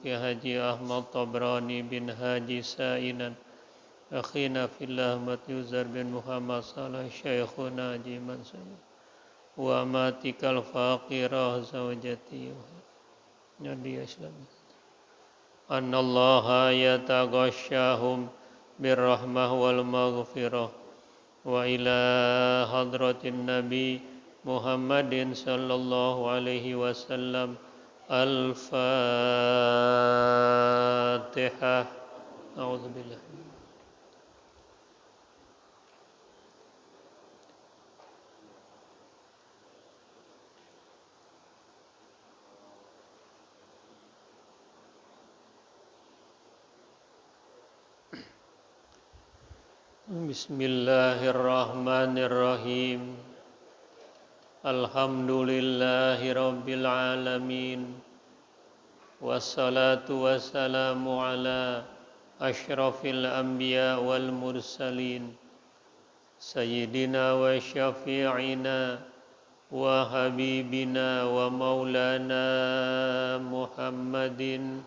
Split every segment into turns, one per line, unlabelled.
Ki Haji Ahmad Tabrani bin Haji Sa'inan, akhina fillah Ahmad Yuzar bin Muhammad Saleh Syekhuna Haji Mansur, wa matikal faqirah zawjati Nabi Islam. Annallaha yataghashahum birrahmah wal maghfirah wa ila hadratin Nabi Muhammadin sallallahu alaihi wasallam. Al-Fatihah. A'udzubillah. Bismillahirrahmanirrahim. Alhamdulillahi rabbil alamin. Wassalatu wassalamu ala asyrafil anbiya wal mursalin, sayyidina wa syafi'ina wa habibina wa maulana Muhammadin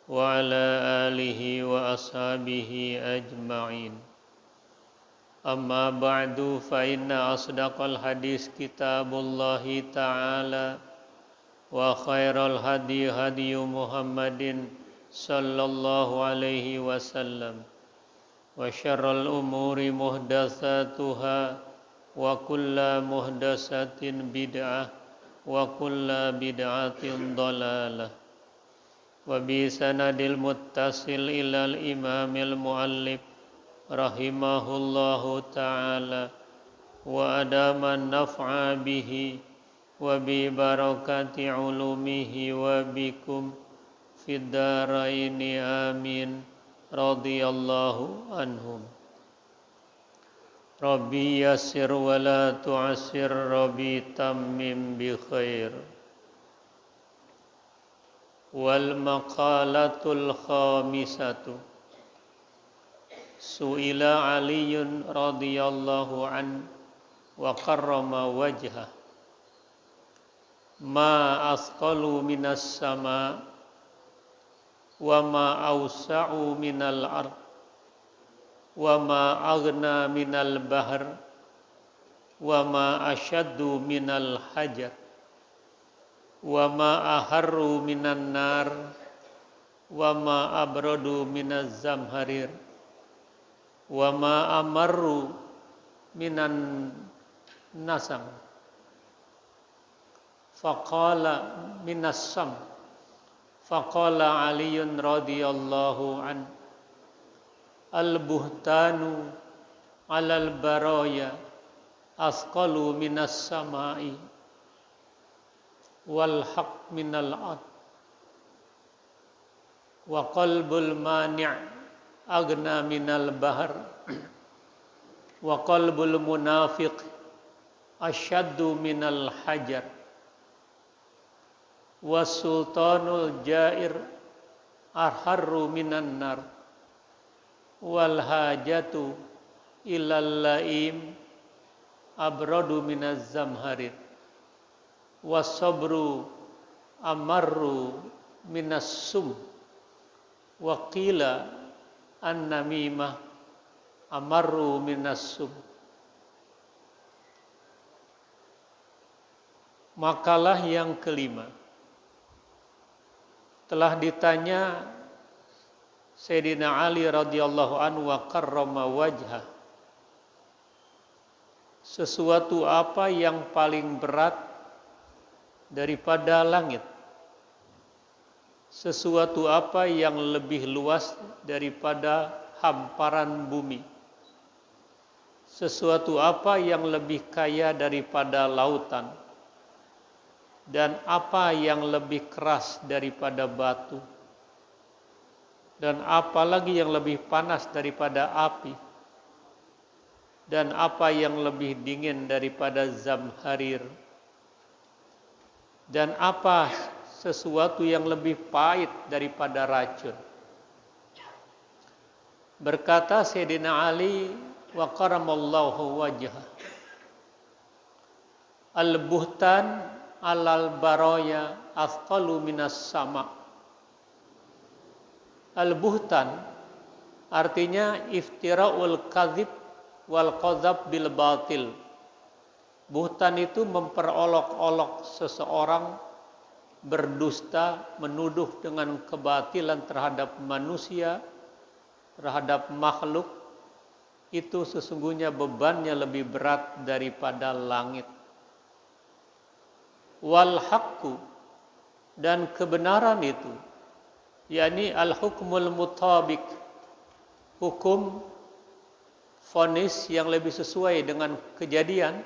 wa ala alihi wa ashabihi ajma'in. Amma ba'du, fa inna asdaqal hadis kitabullahi ta'ala wa khairal hadi hadiyu Muhammadin sallallahu alaihi wasallam, wa syarral umuri muhdatsatuha wa kulla muhdatsatin bid'ah wa kulla bid'atin dhalalah. Wa bi sanadil muttasil ilal imamil muallif rahimahullahu ta'ala wa adama naf'a bihi wa bi barakati ulumihi wa bikum fid daraini amin radhiyallahu anhum. Rabbi yassir wa la tu'assir, Rabbi tammim bi khair. Wal maqalatul khamisatu, su'ila Aliyun radhiyallahu an wa karrama wajhah, ma asqalu minas sama wa ma awsa'u minal ard wa ma aghna minal bahr wa ma ashaddu minal hajar wa ma aharru minan nar wa ma abradu minaz zamharir wa ma amarru minan nasam. Faqala minas sam. Faqala Aliyun radhiyallahu an, al-buhtanu alal baraya asqalu minas samai wal haq minal ad wa qalbul mani' agna minal bahr wa qalbul munafiq asyaddu minal hajar wa sultanul jair arharru minan nar wal hajatu ilal laim abradu minaz zamharir was sabru amarru minas sum wa qila an-namimah amarru minas sum. Makalah yang kelima. Telah ditanya Sayyidina Ali radhiyallahu anhu wa karrama wajhah, sesuatu apa yang paling berat daripada langit? Sesuatu apa yang lebih luas daripada hamparan bumi? Sesuatu apa yang lebih kaya daripada lautan? Dan apa yang lebih keras daripada batu? Dan apa lagi yang lebih panas daripada api? Dan apa yang lebih dingin daripada zamharir? Dan apa sesuatu yang lebih pahit daripada racun? Berkata Sayyidina Ali wa karamallahu wajhah, al-buhtan alal baraya athqalu minas sama Al-buhtan artinya iftira'ul kadzib wal qadzab bil batil. Buhtan itu memperolok-olok seseorang, berdusta, menuduh dengan kebatilan terhadap manusia, terhadap makhluk. Itu sesungguhnya bebannya lebih berat daripada langit. Wal haqqu, dan kebenaran itu, yakni al-hukmul mutabik, hukum vonis yang lebih sesuai dengan kejadian,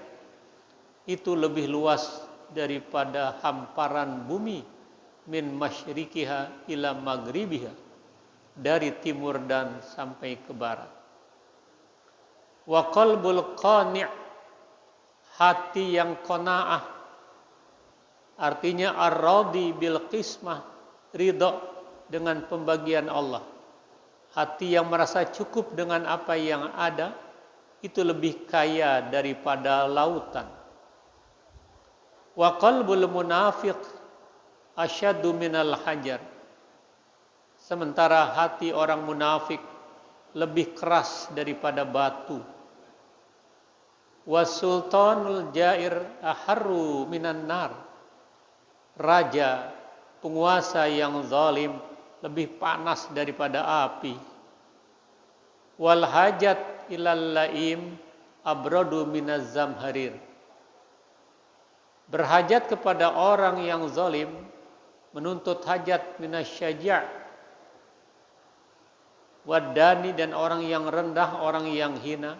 itu lebih luas daripada hamparan bumi, min masyrikiha ila maghribiha, dari timur dan sampai ke barat. Wa qalbul qani', hati yang qanaah, artinya ar-radi bil qismah, ridha dengan pembagian Allah. Hati yang merasa cukup dengan apa yang ada, itu lebih kaya daripada lautan. Wa qalbul munafiq asyaddu minal hajar, sementara hati orang munafik lebih keras daripada batu. Wasultanul jair aharru minan nar, raja penguasa yang zalim lebih panas daripada api. Wal hajat ilal laim abradu minaz zamharir, berhajat kepada orang yang zalim, menuntut hajat minasyaja' wadani, dan orang yang rendah, orang yang hina,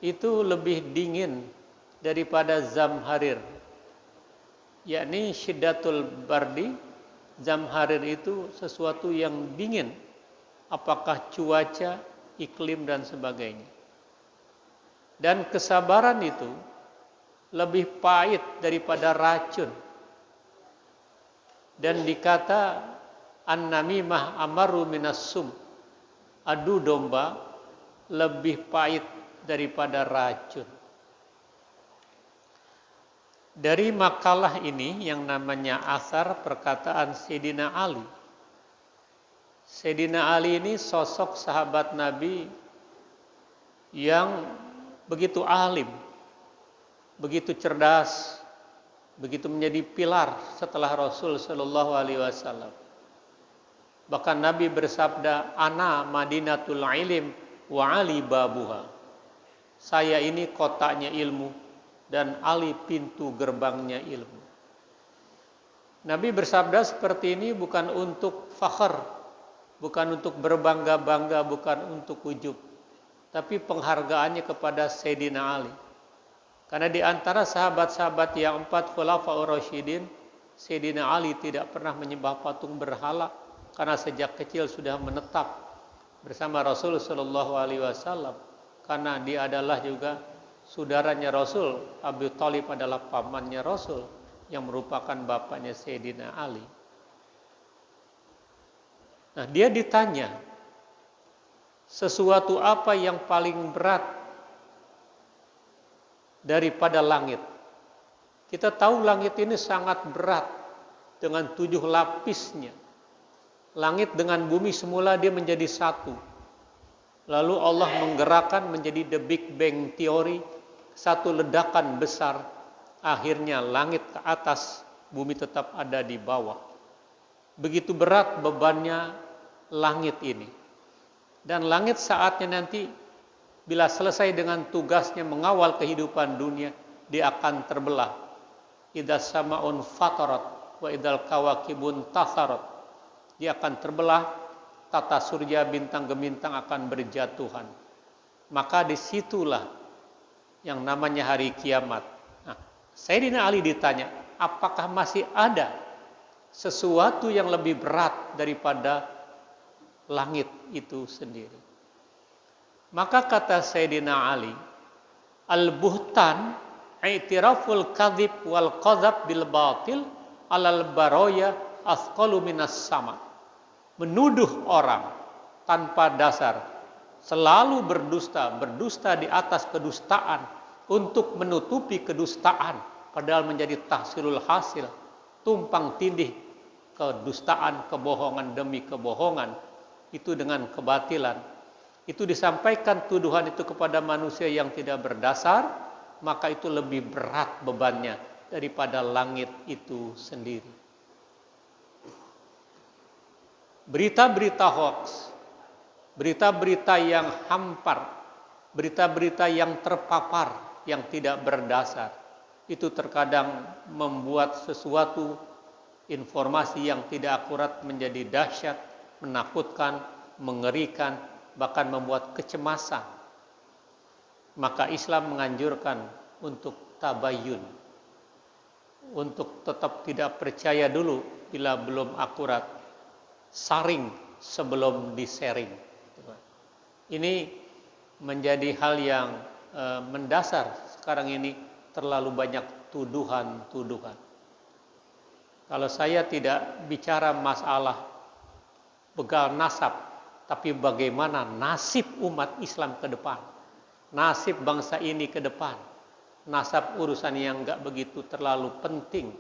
itu lebih dingin daripada zamharir, yakni syiddatul bardi. Zamharir itu sesuatu yang dingin, apakah cuaca, iklim dan sebagainya. Dan kesabaran itu lebih pahit daripada racun. Dan dikata an-namimah amaru minas sum, adu domba lebih pahit daripada racun. Dari makalah ini yang namanya asar perkataan Sayyidina Ali. Sayyidina Ali ini sosok sahabat Nabi yang begitu alim, begitu cerdas, begitu menjadi pilar setelah Rasul Shallallahu Alaihi Wasallam. Bahkan Nabi bersabda, "Ana Madinatul Ilim wa Ali babuha." Saya ini kotaknya ilmu dan Ali pintu gerbangnya ilmu. Nabi bersabda seperti ini bukan untuk fakhr, bukan untuk berbangga-bangga, bukan untuk ujub, tapi penghargaannya kepada Sayyidina Ali. Karena di antara sahabat-sahabat yang 4 khulafaur rasyidin, Sayyidina Ali tidak pernah menyembah patung berhala, karena sejak kecil sudah menetap bersama Rasul Shallallahu Alaihi Wasallam. Karena dia adalah juga saudaranya Rasul, Abu Thalib adalah pamannya Rasul yang merupakan bapaknya Sayyidina Ali. Nah, dia ditanya, sesuatu apa yang paling berat daripada langit? Kita tahu langit ini sangat berat dengan 7 lapisnya. Langit dengan bumi semula dia menjadi satu. Lalu Allah menggerakkan menjadi the Big Bang Theory, satu ledakan besar. Akhirnya langit ke atas, bumi tetap ada di bawah. Begitu berat bebannya langit ini. Dan langit saatnya nanti, bila selesai dengan tugasnya mengawal kehidupan dunia, dia akan terbelah. Idza sama'un fatarat wa idzal kawakibun tasarat. Dia akan terbelah, tata surya bintang gemintang akan berjatuhan. Maka disitulah yang namanya hari kiamat. Nah, Sayyidina Ali ditanya, apakah masih ada sesuatu yang lebih berat daripada langit itu sendiri? Maka kata Sayyidina Ali, al-buhtan i'tiraful kadhib wal qadzab bil batil alal baroya asqalu minas sama. Menuduh orang tanpa dasar, selalu berdusta di atas kedustaan untuk menutupi kedustaan, padahal menjadi tahsilul hasil, tumpang tindih kedustaan, kebohongan demi kebohongan, itu dengan kebatilan. Itu disampaikan tuduhan itu kepada manusia yang tidak berdasar, maka itu lebih berat bebannya daripada langit itu sendiri. Berita-berita hoax, berita-berita yang hampar, berita-berita yang terpapar, yang tidak berdasar, itu terkadang membuat sesuatu informasi yang tidak akurat menjadi dahsyat, menakutkan, mengerikan, bahkan membuat kecemasan. Maka Islam menganjurkan untuk tabayyun, untuk tetap tidak percaya dulu bila belum akurat, saring sebelum di-sharing. Ini menjadi hal yang mendasar sekarang ini, terlalu banyak tuduhan-tuduhan. Kalau saya tidak bicara masalah begal nasab, tapi bagaimana nasib umat Islam ke depan, nasib bangsa ini ke depan. Nasab urusan yang enggak begitu terlalu penting,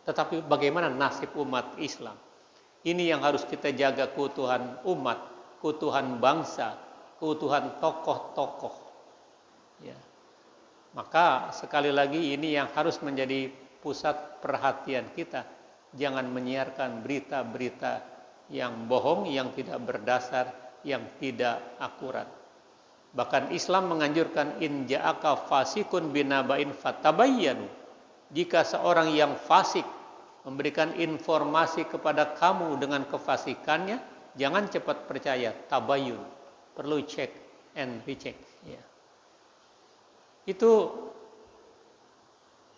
tetapi bagaimana nasib umat Islam. Ini yang harus kita jaga, keutuhan umat, keutuhan bangsa, keutuhan tokoh-tokoh. Ya. Maka sekali lagi ini yang harus menjadi pusat perhatian kita. Jangan menyiarkan berita-berita yang bohong, yang tidak berdasar, yang tidak akurat. Bahkan Islam menganjurkan in ja'aka fasikun binaba'in fatabayyanu. Jika seorang yang fasik memberikan informasi kepada kamu dengan kefasikannya, jangan cepat percaya, tabayyun. Perlu cek and recheck. Ya. Itu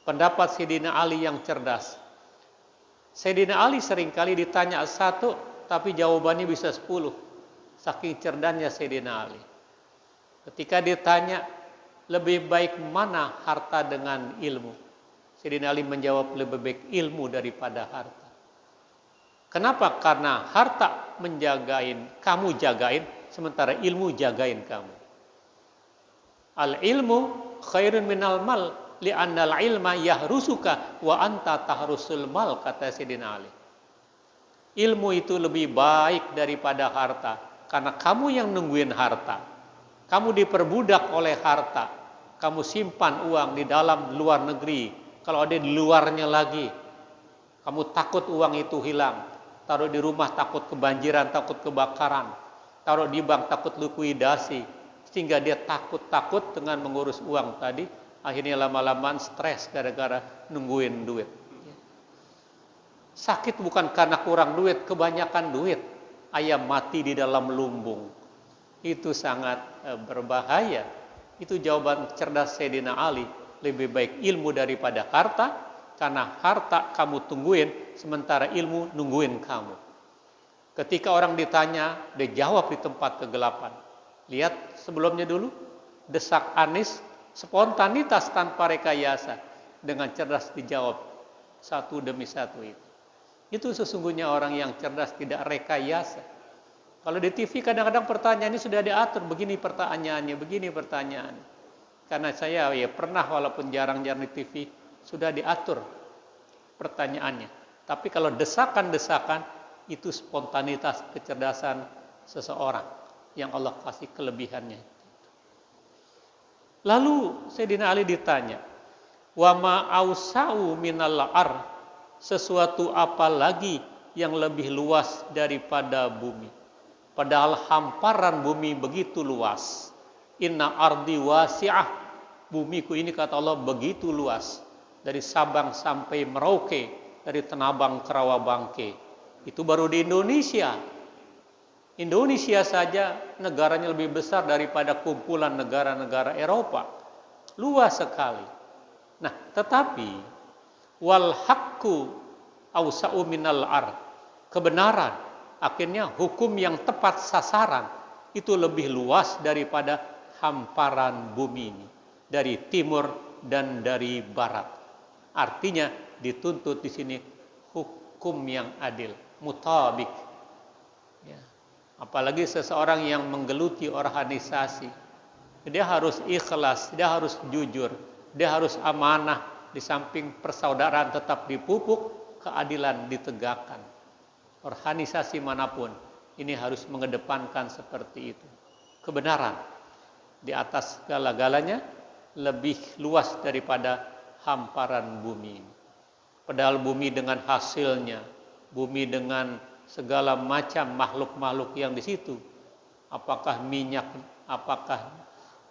pendapat Sayyidina Ali yang cerdas. Sayyidina Ali seringkali ditanya satu, tapi jawabannya bisa 10. Saking cerdasnya Sayyidina Ali. Ketika ditanya, lebih baik mana harta dengan ilmu? Sayyidina Ali menjawab, lebih baik ilmu daripada harta. Kenapa? Karena harta menjagain, kamu jagain, sementara ilmu jagain kamu. Al-ilmu khairun minal mal, li'annal ilma yahrusuka wa anta tahrusul mal, kata Sayyidina Ali. Ilmu itu lebih baik daripada harta, karena kamu yang nungguin harta. Kamu diperbudak oleh harta. Kamu simpan uang di dalam luar negeri. Kalau ada di luarnya lagi, kamu takut uang itu hilang. Taruh di rumah takut kebanjiran, takut kebakaran. Taruh di bank takut likuidasi. Sehingga dia takut-takut dengan mengurus uang tadi. Akhirnya lama-lamaan stres gara-gara nungguin duit. Sakit bukan karena kurang duit, kebanyakan duit. Ayam mati di dalam lumbung. Itu sangat berbahaya. Itu jawaban cerdas Sayyidina Ali. Lebih baik ilmu daripada harta, karena harta kamu tungguin, sementara ilmu nungguin kamu. Ketika orang ditanya, dia jawab di tempat kegelapan. Lihat sebelumnya dulu, desak Anies, spontanitas tanpa rekayasa, dengan cerdas dijawab satu demi satu itu. Itu sesungguhnya orang yang cerdas, tidak rekayasa. Kalau di TV kadang-kadang pertanyaan ini sudah diatur, begini pertanyaannya, begini pertanyaannya. Karena saya ya pernah, walaupun jarang-jarang di TV, sudah diatur pertanyaannya. Tapi kalau desakan-desakan, itu spontanitas kecerdasan seseorang yang Allah kasih kelebihannya. Lalu Sayyidina Ali ditanya, wa ma ausa'u minal ar, sesuatu apa lagi yang lebih luas daripada bumi? Padahal hamparan bumi begitu luas. Inna ardi wasi'ah, bumiku ini kata Allah begitu luas. Dari Sabang sampai Merauke, dari Tenabang ke Rawabangke. Itu baru di Indonesia. Indonesia saja negaranya lebih besar daripada kumpulan negara-negara Eropa. Luas sekali. Nah, tetapi wal haqqu awsa'u minal ard. Kebenaran, akhirnya hukum yang tepat sasaran itu lebih luas daripada hamparan bumi ini. Dari timur dan dari barat. Artinya dituntut di sini hukum yang adil, mutabik. Ya. Apalagi seseorang yang menggeluti organisasi, dia harus ikhlas, dia harus jujur, dia harus amanah. Di samping persaudaraan tetap dipupuk, keadilan ditegakkan. Organisasi manapun ini harus mengedepankan seperti itu. Kebenaran di atas segala-galanya lebih luas daripada hamparan bumi. Padahal bumi dengan hasilnya, bumi dengan segala macam makhluk-makhluk yang di situ, apakah minyak, apakah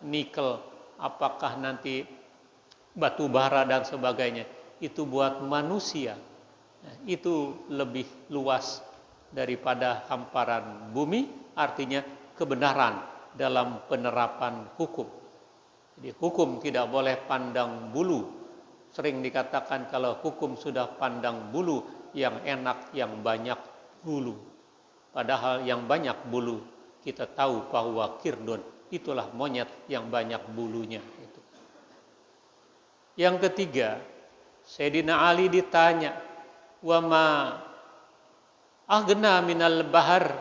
nikel, apakah nanti batu bara dan sebagainya, itu buat manusia. Itu lebih luas daripada hamparan bumi, artinya kebenaran dalam penerapan hukum. Jadi hukum tidak boleh pandang bulu. Sering dikatakan kalau hukum sudah pandang bulu, yang enak yang banyak bulu. Padahal yang banyak bulu, kita tahu bahwa kirdon itulah monyet yang banyak bulunya. Yang ketiga, Sayyidina Ali ditanya, wa ma aghna minal bahar,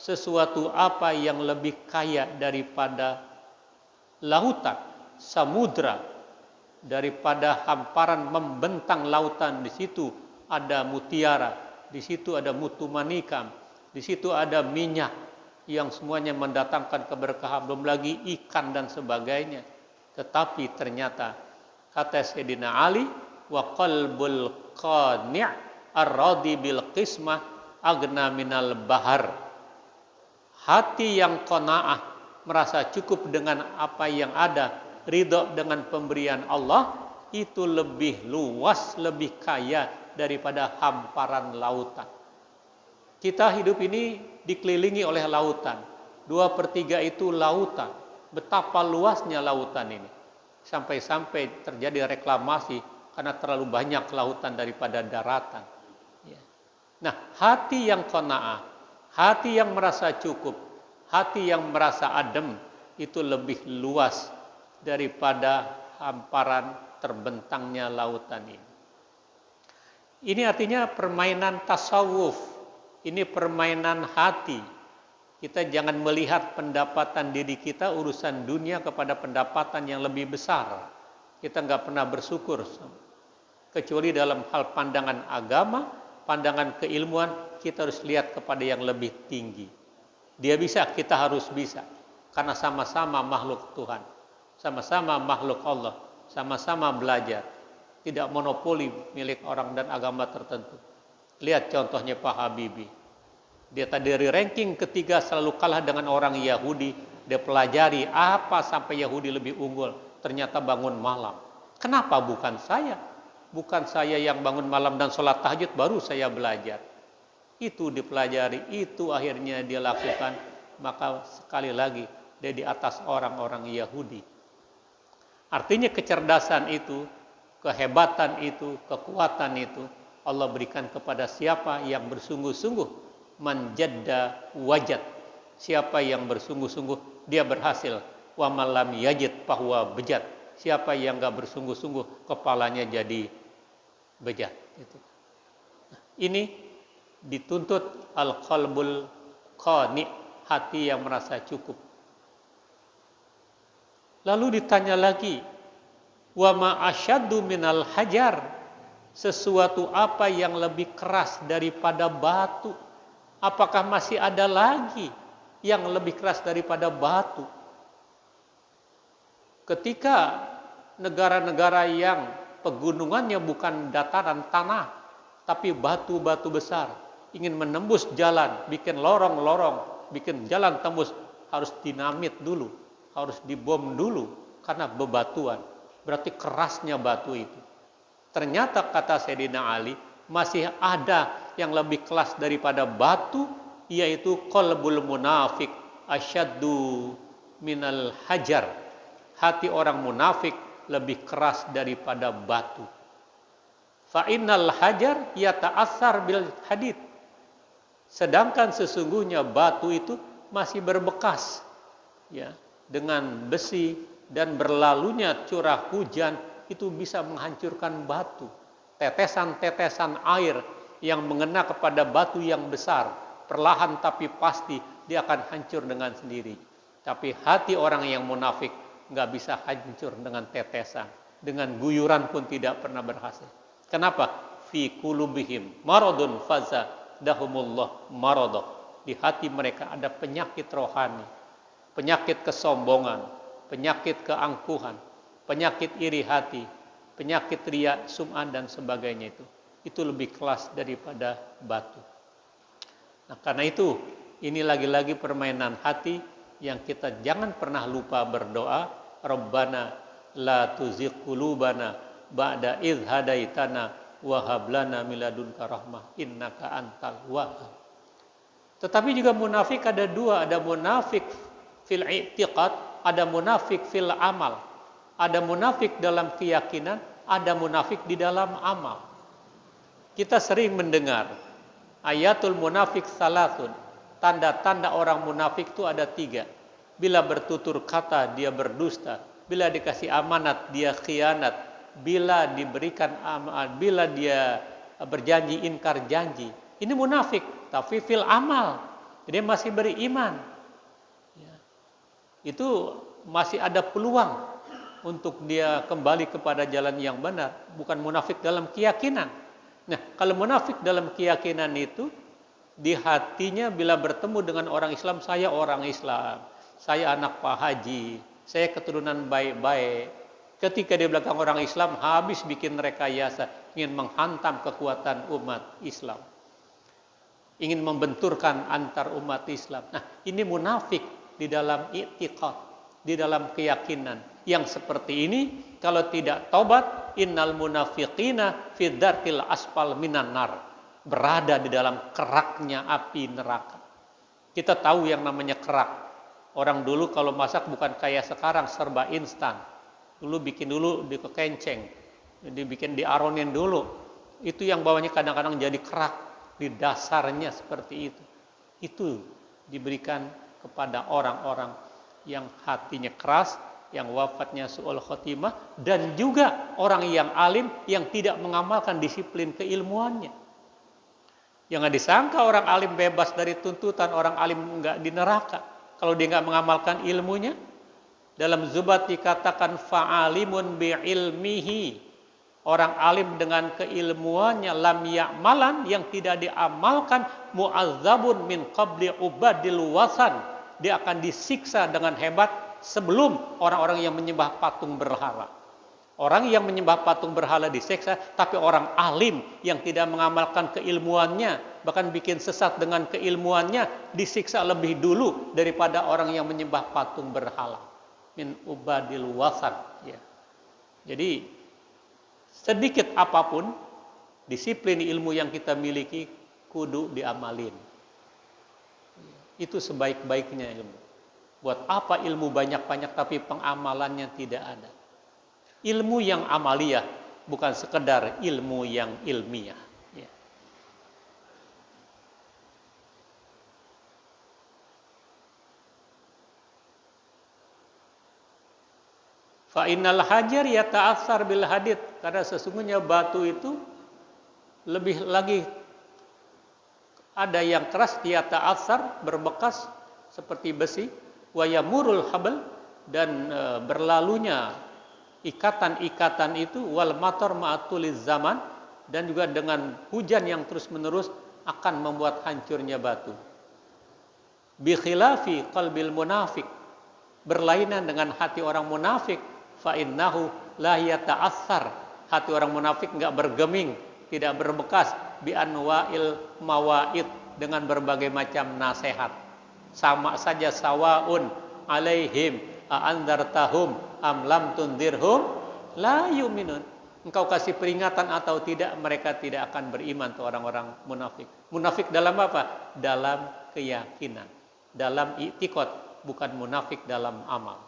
sesuatu apa yang lebih kaya daripada lautan, samudra, daripada hamparan membentang lautan. Di situ ada mutiara, di situ ada mutu manikam, di situ ada minyak yang semuanya mendatangkan keberkahan, belum lagi ikan dan sebagainya. Tetapi ternyata kata Sayyidina Ali, wa qalbul qani' ar-radi bil qismah agna minal bahar. Hati yang qanaah, merasa cukup dengan apa yang ada, ridho dengan pemberian Allah, itu lebih luas, lebih kaya daripada hamparan lautan. Kita hidup ini dikelilingi oleh lautan. 2/3 itu lautan. Betapa luasnya lautan ini. Sampai-sampai terjadi reklamasi karena terlalu banyak lautan daripada daratan. Nah, hati yang qanaah, hati yang merasa cukup, hati yang merasa adem, itu lebih luas daripada hamparan terbentangnya lautan ini. Ini artinya permainan tasawuf, ini permainan hati. Kita jangan melihat pendapatan diri kita, urusan dunia, kepada pendapatan yang lebih besar. Kita nggak pernah bersyukur. Kecuali dalam hal pandangan agama, pandangan keilmuan, kita harus lihat kepada yang lebih tinggi. Dia bisa, kita harus bisa. Karena sama-sama makhluk Tuhan. Sama-sama makhluk Allah. Sama-sama belajar. Tidak monopoli milik orang dan agama tertentu. Lihat contohnya Pak Habibie. Dia tadi dari ranking ketiga selalu kalah dengan orang Yahudi. Dia pelajari apa sampai Yahudi lebih unggul. Ternyata bangun malam. Kenapa bukan saya? Bukan saya yang bangun malam dan sholat tahajud baru saya belajar. Itu dipelajari, itu akhirnya dia lakukan. Maka sekali lagi dia di atas orang-orang Yahudi. Artinya kecerdasan itu, kehebatan itu, kekuatan itu Allah berikan kepada siapa yang bersungguh-sungguh. Manjadda wajad, siapa yang bersungguh-sungguh dia berhasil. Wa malam yajid bahwa bejat, siapa yang enggak bersungguh-sungguh kepalanya jadi bejat. Nah, ini dituntut al-qalbul qani', hati yang merasa cukup. Lalu ditanya lagi, wa ma asyaddu minal hajar, sesuatu apa yang lebih keras daripada batu? Apakah masih ada lagi yang lebih keras daripada batu? Ketika negara-negara yang pegunungannya bukan dataran tanah, tapi batu-batu besar, ingin menembus jalan, bikin lorong-lorong, bikin jalan tembus, harus dinamit dulu, harus dibom dulu, karena bebatuan. Berarti kerasnya batu itu. Ternyata kata Sayyidina Ali, masih ada yang lebih keras daripada batu, yaitu qalbul munafik asyaddu minal hajar. Hati orang munafik lebih keras daripada batu. Fa innal hajar yata'assar bil hadid. Sedangkan sesungguhnya batu itu masih berbekas, ya, dengan besi, dan berlalunya curah hujan itu bisa menghancurkan batu. Tetesan-tetesan air yang mengena kepada batu yang besar, perlahan tapi pasti dia akan hancur dengan sendiri. Tapi hati orang yang munafik nggak bisa hancur dengan tetesan, dengan guyuran pun tidak pernah berhasil. Kenapa? fi qulubihim maradun fazadahumullah marada. Di hati mereka ada penyakit rohani, penyakit kesombongan, penyakit keangkuhan, penyakit iri hati, penyakit riya, sum'ah dan sebagainya itu. Itu lebih kelas daripada batu. Nah, karena itu ini lagi-lagi permainan hati yang kita jangan pernah lupa berdoa, Rabbana la tuzigh qulubana ba'da idh hadaitana wa hab lana min ladunka rahmah innaka antal wahhab. Tetapi juga munafik ada dua, ada munafik fil i'tiqad, ada munafik fil amal. Ada munafik dalam keyakinan, ada munafik di dalam amal. Kita sering mendengar ayatul munafik salasun. Tanda-tanda orang munafik itu ada 3. Bila bertutur kata dia berdusta, bila dikasih amanat dia khianat, bila diberikan amanat, bila dia berjanji ingkar janji. Ini munafik, tapi fil amal. Dia masih beriman. Ya. Itu masih ada peluang untuk dia kembali kepada jalan yang benar, bukan munafik dalam keyakinan. Nah, kalau munafik dalam keyakinan itu di hatinya bila bertemu dengan orang Islam, saya orang Islam, saya anak Pak Haji, saya keturunan baik-baik. Ketika di belakang orang Islam habis bikin rekayasa, ingin menghantam kekuatan umat Islam, ingin membenturkan antar umat Islam. Nah, ini munafik di dalam i'tiqad, di dalam keyakinan. Yang seperti ini kalau tidak taubat, innal munafiqina fi dzarkil asfal minan nar, berada di dalam keraknya api neraka. Kita tahu yang namanya kerak. Orang dulu kalau masak bukan kayak sekarang serba instan. Dulu bikin dulu di kekenceng, dibikin diaronin dulu. Itu yang bawahnya kadang-kadang jadi kerak di dasarnya seperti itu. Itu diberikan kepada orang-orang yang hatinya keras, yang wafatnya su'ul khotimah, dan juga orang yang alim yang tidak mengamalkan disiplin keilmuannya. Jangan disangka orang alim bebas dari tuntutan, orang alim enggak di neraka kalau dia enggak mengamalkan ilmunya. Dalam Zubat dikatakan fa'alimun bi'ilmihi, orang alim dengan keilmuannya, lam ya'malan, yang tidak diamalkan, mu'azzabun min qabli ubadil wasan, dia akan disiksa dengan hebat sebelum orang-orang yang menyembah patung berhala. Orang yang menyembah patung berhala disiksa, tapi orang alim yang tidak mengamalkan keilmuannya, bahkan bikin sesat dengan keilmuannya, disiksa lebih dulu daripada orang yang menyembah patung berhala. Min ubadil wasan. Ya. Jadi sedikit apapun disiplin ilmu yang kita miliki kudu diamalin. Itu sebaik-baiknya ilmu. Buat apa ilmu banyak-banyak tapi pengamalannya tidak ada? Ilmu yang amaliyah, bukan sekedar ilmu yang ilmiah. Ya. Fa innal hajar yata'assar bil hadid, karena sesungguhnya batu itu lebih lagi ada yang keras, yata'assar, berbekas seperti besi, wa yamurul habl, dan berlalunya ikatan-ikatan itu, wal matar ma'atuliz zaman, dan juga dengan hujan yang terus-menerus akan membuat hancurnya batu. Bi khilafi qalbil munafiq, berlainan dengan hati orang munafik, fa innahu la yata'assar, hati orang munafik enggak bergeming, tidak berbekas, bi anwa'il mawaid, dengan berbagai macam nasihat. Sama saja sawaun alaihim a'anzartahum am lam tundirhum la yu'minun. Engkau kasih peringatan atau tidak, mereka tidak akan beriman tuh orang-orang munafik. Munafik dalam apa? Dalam keyakinan, dalam i'tiqad, bukan munafik dalam amal.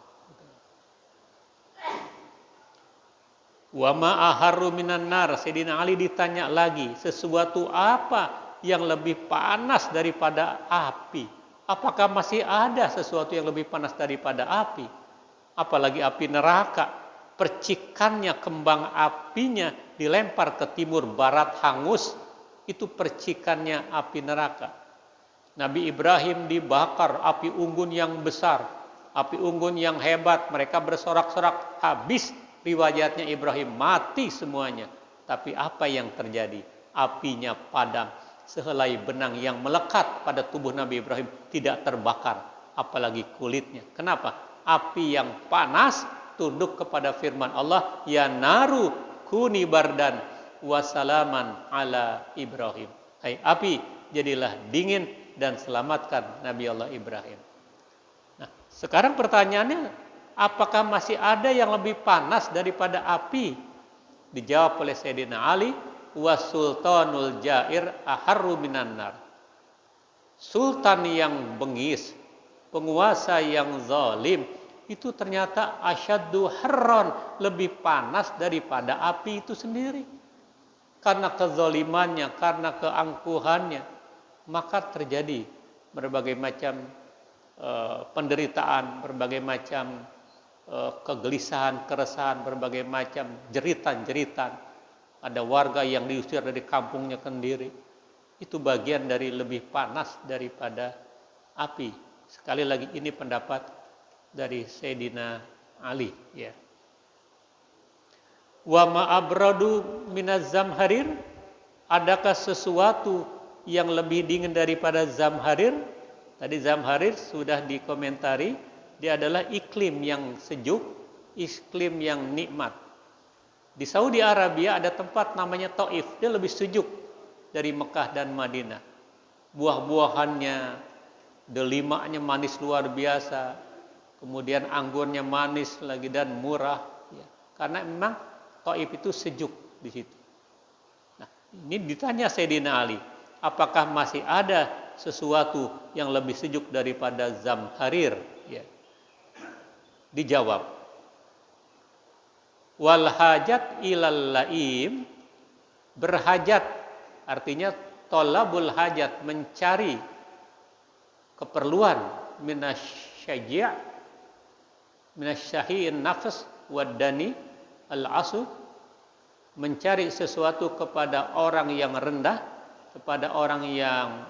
Wa ma aharru minan nar, Sayyidina Ali ditanya lagi, sesuatu apa yang lebih panas daripada api? Apakah masih ada sesuatu yang lebih panas daripada api? Apalagi api neraka. Percikannya, kembang apinya dilempar ke timur barat hangus. Itu percikannya api neraka. Nabi Ibrahim dibakar api unggun yang besar, api unggun yang hebat. Mereka bersorak-sorak, habis riwayatnya Ibrahim, mati semuanya. Tapi apa yang terjadi? apinya padam. Sehelai benang yang melekat pada tubuh Nabi Ibrahim tidak terbakar, apalagi kulitnya. Kenapa? Api yang panas tunduk kepada firman Allah, ya naru kuni bardan wasalaman ala Ibrahim. Hai api, jadilah dingin dan selamatkan Nabi Allah Ibrahim. Nah, sekarang pertanyaannya, apakah masih ada yang lebih panas daripada api? Dijawab oleh Sayyidina Ali, wasultanul jair aharru minan nar. Sultan yang bengis, penguasa yang zalim, itu ternyata asyaddu harran, lebih panas daripada api itu sendiri. Karena kezalimannya, karena keangkuhannya, maka terjadi berbagai macam penderitaan, berbagai macam kegelisahan, keresahan, berbagai macam jeritan-jeritan. Ada warga yang diusir dari kampungnya sendiri. Itu bagian dari lebih panas daripada api. Sekali lagi ini pendapat dari Sayyidina Ali. Ya. Wa ma'abradu minaz zamharir. Adakah sesuatu yang lebih dingin daripada zamharir? Tadi zamharir sudah dikomentari. Dia adalah iklim yang sejuk, iklim yang nikmat. Di Saudi Arabia ada tempat namanya Taif. Dia lebih sejuk dari Mekah dan Madinah. Buah-buahannya, delimanya manis luar biasa. Kemudian anggurnya manis lagi dan murah. Ya. Karena memang Taif itu sejuk di situ. Nah, ini ditanya Sayyidina Ali, apakah masih ada sesuatu yang lebih sejuk daripada zamharir? Ya. Dijawab, wal hajat ilal laim, berhajat artinya tolabul hajat, mencari keperluan, minasyaji' minasyahi'in nafs wadani al-asu, mencari sesuatu kepada orang yang rendah, kepada orang yang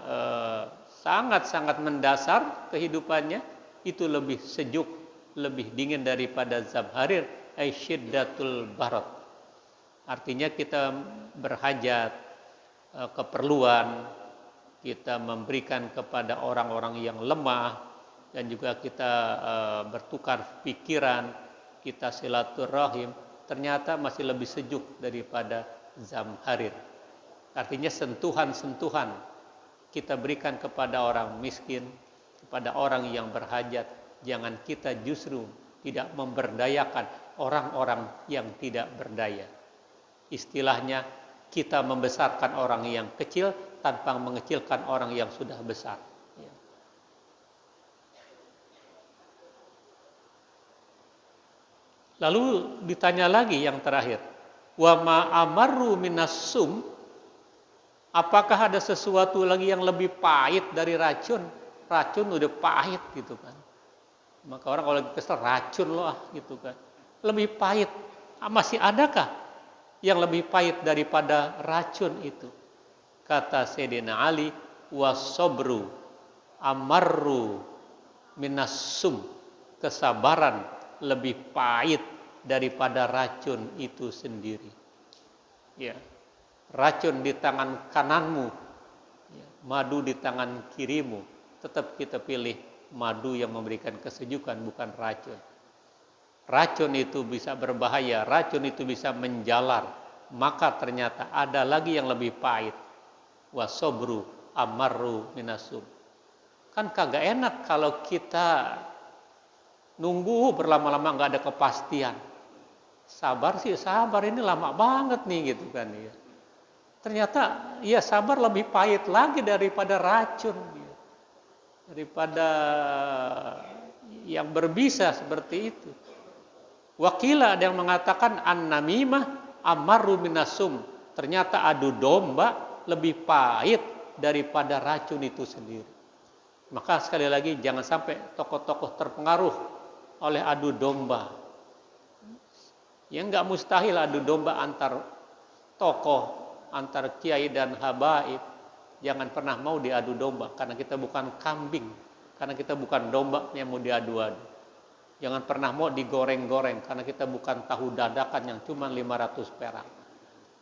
sangat-sangat mendasar kehidupannya, itu lebih sejuk, lebih dingin daripada zamharir, ay syiddatul barad. Artinya kita berhajat, keperluan, kita memberikan kepada orang-orang yang lemah, dan juga kita bertukar pikiran, kita silaturahim, ternyata masih lebih sejuk daripada zamharir. Artinya sentuhan-sentuhan kita berikan kepada orang miskin, kepada orang yang berhajat. Jangan kita justru tidak memberdayakan orang-orang yang tidak berdaya. Istilahnya, kita membesarkan orang yang kecil tanpa mengecilkan orang yang sudah besar. Lalu ditanya lagi yang terakhir, wa ma amarru minassum, apakah ada sesuatu lagi yang lebih pahit dari racun? Racun udah pahit gitu kan. Maka orang kalau lagi kesel, racun loh gitu kan. Lebih pahit. Masih adakah yang lebih pahit daripada racun itu? Kata Sayyidina Ali, wasobru amarru minassum, kesabaran lebih pahit daripada racun itu sendiri. Ya. Racun di tangan kananmu, ya. Madu di tangan kirimu, tetap kita pilih madu yang memberikan kesejukan, bukan racun. Racun itu bisa berbahaya, racun itu bisa menjalar. Maka ternyata ada lagi yang lebih pahit. Wasobru amarru minasum. Kan kagak enak kalau kita nunggu berlama-lama nggak ada kepastian. Sabar sih sabar, ini lama banget nih gitu kan ya. Ternyata ya sabar lebih pahit lagi daripada racun. Daripada yang berbisa seperti itu. Wakila ada yang mengatakan an-namimah amarru minasum. Ternyata adu domba lebih pahit daripada racun itu sendiri. Maka sekali lagi jangan sampai tokoh-tokoh terpengaruh oleh adu domba. Ya enggak mustahil adu domba antar tokoh, antar kiai dan habaib. Jangan pernah mau diadu domba, karena kita bukan kambing, karena kita bukan domba yang mau diadu-adu. Jangan pernah mau digoreng-goreng, karena kita bukan tahu dadakan yang cuma 500 perak.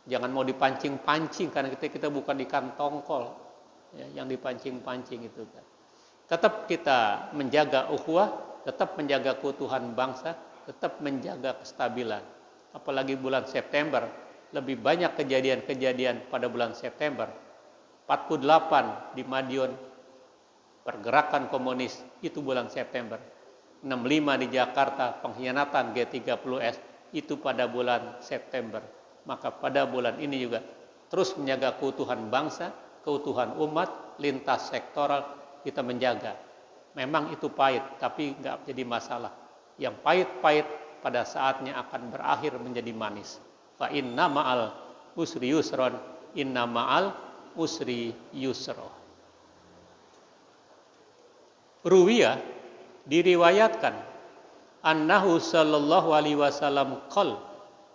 Jangan mau dipancing-pancing karena kita bukan ikan tongkol ya, yang dipancing-pancing itu kan. Tetap kita menjaga ukhuwah, tetap menjaga keutuhan bangsa, tetap menjaga kestabilan. Apalagi bulan September, lebih banyak kejadian-kejadian pada bulan September. 48 di Madiun, pergerakan komunis, itu bulan September. 65 di Jakarta, pengkhianatan G30S, itu pada bulan September. Maka pada bulan ini juga terus menjaga keutuhan bangsa, keutuhan umat, lintas sektoral, kita menjaga. Memang itu pahit, tapi nggak jadi masalah. Yang pahit-pahit pada saatnya akan berakhir menjadi manis. Fa inna ma'al usri yusron, inna ma'al usri yusro. Ruwiyah, diriwayatkan annahu sallallahu alaihi wasallam qol,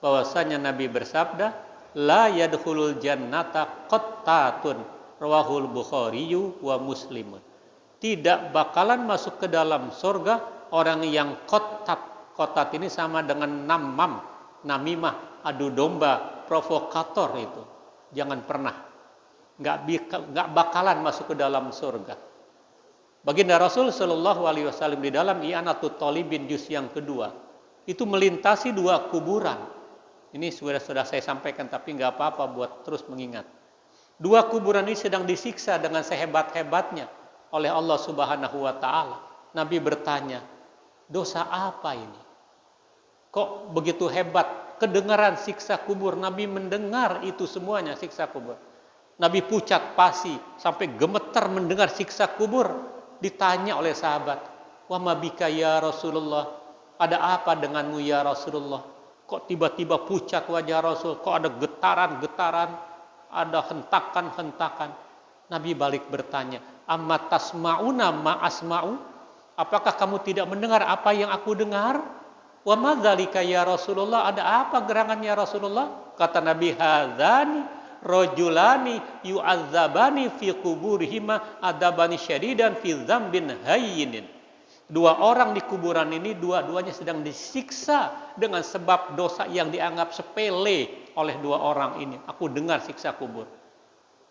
bahwasanya Nabi bersabda, la yadkhulul jannata qattatun, rawahul Bukhari wa Muslimun. Tidak bakalan masuk ke dalam surga orang yang qattat. Qattat ini sama dengan namam, namimah, adu domba, provokator itu. Jangan pernah. Nggak bakalan masuk ke dalam surga. Baginda Rasul Shallallahu Alaihi Wasallam di dalam I'anatul Talibin juz yang kedua itu melintasi 2 kuburan. Ini sudah saya sampaikan, tapi nggak apa-apa buat terus mengingat. 2 kuburan ini sedang disiksa dengan sehebat-hebatnya oleh Allah Subhanahu Wa Taala. Nabi bertanya, dosa apa ini? Kok begitu hebat? Kedengaran siksa kubur. Nabi mendengar itu semuanya, siksa kubur. Nabi pucat pasi sampai gemetar mendengar siksa kubur. Ditanya oleh sahabat, wa mabika ya Rasulullah, ada apa denganmu ya Rasulullah? Kok tiba-tiba pucat wajah Rasul? Kok ada getaran-getaran, ada hentakan-hentakan? Nabi balik bertanya, amma tasma'una ma asma'u? Apakah kamu tidak mendengar apa yang aku dengar? Wa madzalika ya Rasulullah, ada apa gerangan ya Rasulullah? Kata Nabi, hadzani rajulani yu'adzabani fi kuburihima adabani syadidan fi dzambin hayyinin. 2 orang di kuburan ini dua-duanya sedang disiksa dengan sebab dosa yang dianggap sepele oleh 2 orang ini. Aku dengar siksa kubur.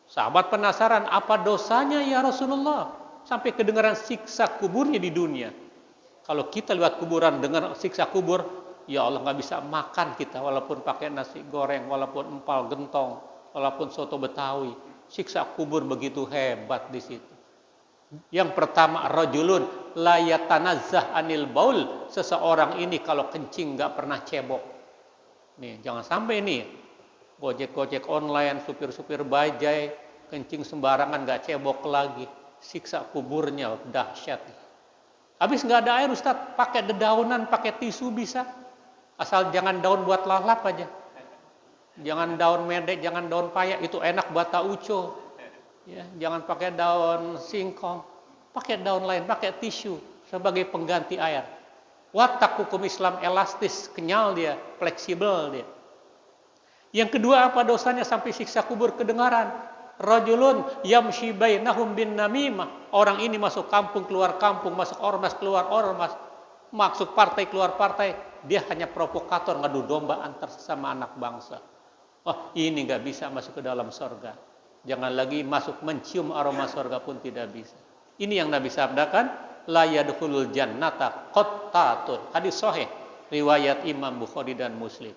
Sahabat penasaran, apa dosanya ya Rasulullah sampai kedengaran siksa kuburnya di dunia? Kalau kita lihat kuburan dengar siksa kubur, ya Allah nggak bisa makan kita walaupun pakai nasi goreng, walaupun empal gentong, walaupun soto Betawi. Siksa kubur begitu hebat di situ. Yang pertama, rajulun la yatanazzah anil baul, seseorang ini kalau kencing nggak pernah cebok. Nih, jangan sampai nih gojek-gojek online, supir-supir bajai kencing sembarangan nggak cebok lagi. Siksa kuburnya dahsyat. Habis nggak ada air Ustaz, pakai dedaunan, pakai tisu bisa. Asal jangan daun buat lalap aja. Jangan daun medek, jangan daun payak, itu enak buat tauco. Ya, jangan pakai daun singkong, pakai daun lain, pakai tisu sebagai pengganti air. Watak hukum Islam elastis, kenyal dia, fleksibel dia. Yang kedua, apa dosanya sampai siksa kubur kedengaran? Rajulun yamshi bainahum bin namimah. Orang ini masuk kampung keluar kampung, masuk ormas keluar ormas, masuk partai keluar partai. Dia hanya provokator, ngadu domba antar sesama anak bangsa. Oh, ini nggak bisa masuk ke dalam surga. Jangan lagi masuk mencium aroma surga pun tidak bisa. Ini yang Nabi sabdakan, la yadkhulul jannata qattatun. Hadis sahih riwayat Imam Bukhari dan Muslim.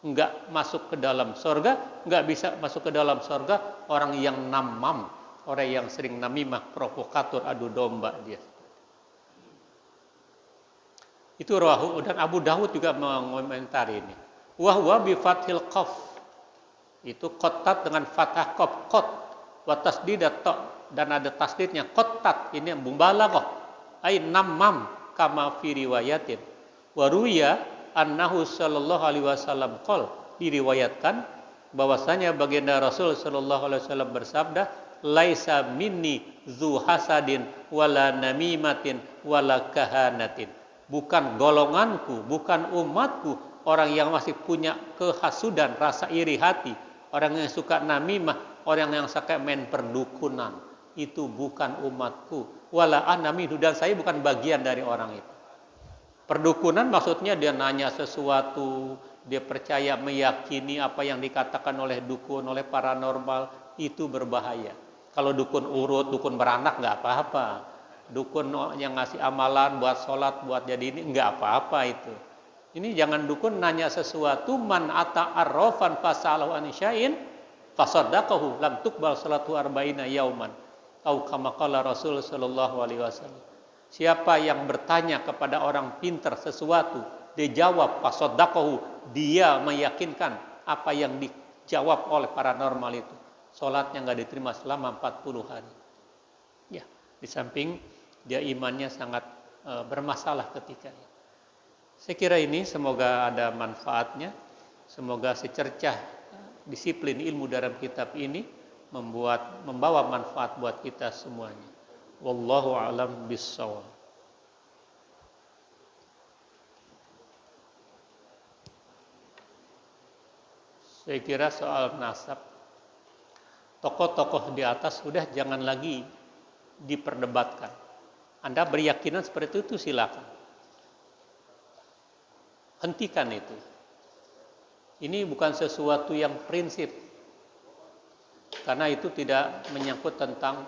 Enggak masuk ke dalam surga, enggak bisa masuk ke dalam surga orang yang namam, orang yang sering namimah, provokator, adu domba dia. Itu rawahu, dan Abu Dawud juga mengomentari ini. Wa huwa bi fathil qaf. Itu qattat dengan fathah qaf, qat wa tasdidat ta, dan ada tasdidnya qattat, ini mubalaghah ai namam kama fi riwayatin. Wa ruwiya annahu sallallahu alaihi wasallam qol, diriwayatkan bahwasanya baginda Rasul sallallahu alaihi wasallam bersabda, laisa minni zu hasadin wala namimatin wala kahanatin. Bukan golonganku, bukan umatku orang yang masih punya kehasudan, rasa iri hati, orang yang suka namimah, orang yang suka main perdukunan. Itu bukan umatku. Wala ana minhu, dan saya bukan bagian dari orang itu. Perdukunan maksudnya dia nanya sesuatu, dia percaya meyakini apa yang dikatakan oleh dukun, oleh paranormal, itu berbahaya. Kalau dukun urut, dukun beranak nggak apa-apa. Dukun yang ngasih amalan buat sholat, buat jadi ini nggak apa-apa itu. Ini jangan dukun nanya sesuatu, man ata arrofan fasalahu an syai'in fasaddaqahu lam tuqbal salatu arba'ina yauman. Au kama qala Rasul sallallahu alaihi wasallam. Siapa yang bertanya kepada orang pintar sesuatu, dia jawab fasaddaqahu, dia meyakinkan apa yang dijawab oleh paranormal itu. Salatnya nggak diterima selama 40 hari. Ya, di samping dia imannya sangat bermasalah ketika itu. Saya kira ini semoga ada manfaatnya. Semoga secercah disiplin ilmu dalam kitab ini membawa manfaat buat kita semuanya. Wallahu a'lam bissawab. Saya kira soal nasab, tokoh-tokoh di atas sudah jangan lagi diperdebatkan. Anda berkeyakinan seperti itu silakan. Hentikan itu. Ini bukan sesuatu yang prinsip. Karena itu tidak menyangkut tentang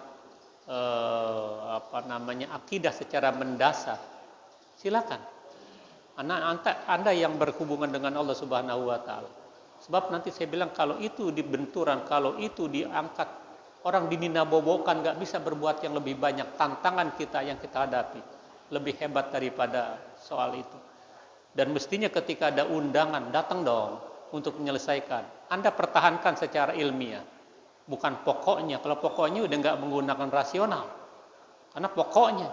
akidah secara mendasar. Silakan. Anda yang berhubungan dengan Allah Subhanahu wa taala. Sebab nanti saya bilang kalau itu dibenturan, kalau itu diangkat, orang dininabobokan nggak bisa berbuat yang lebih banyak. Tantangan kita yang kita hadapi lebih hebat daripada soal itu. Dan mestinya ketika ada undangan, datang dong untuk menyelesaikan. Anda pertahankan secara ilmiah, bukan pokoknya. Kalau pokoknya udah nggak menggunakan rasional, karena pokoknya,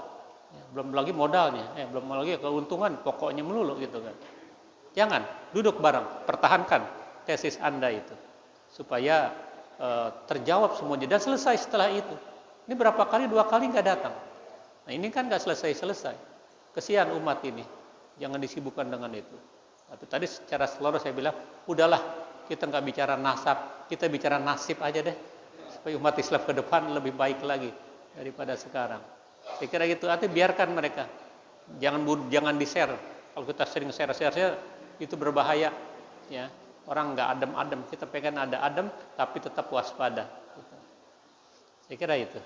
belum lagi modalnya, belum lagi keuntungan, pokoknya melulu gitu kan. Jangan, duduk bareng, pertahankan tesis Anda itu, supaya terjawab semuanya dan selesai setelah itu. Ini berapa kali, 2 kali nggak datang. Nah ini kan nggak selesai-selesai. Kesian umat ini. Jangan disibukkan dengan itu. Tapi tadi secara seluruh saya bilang, udahlah kita nggak bicara nasab, kita bicara nasib aja deh, supaya umat Islam ke depan lebih baik lagi daripada sekarang. Saya kira gitu. Artinya biarkan mereka, jangan di-share. Kalau kita sering share itu berbahaya. Ya, orang nggak adem-adem. Kita pengen ada adem, tapi tetap waspada. Saya kira itu.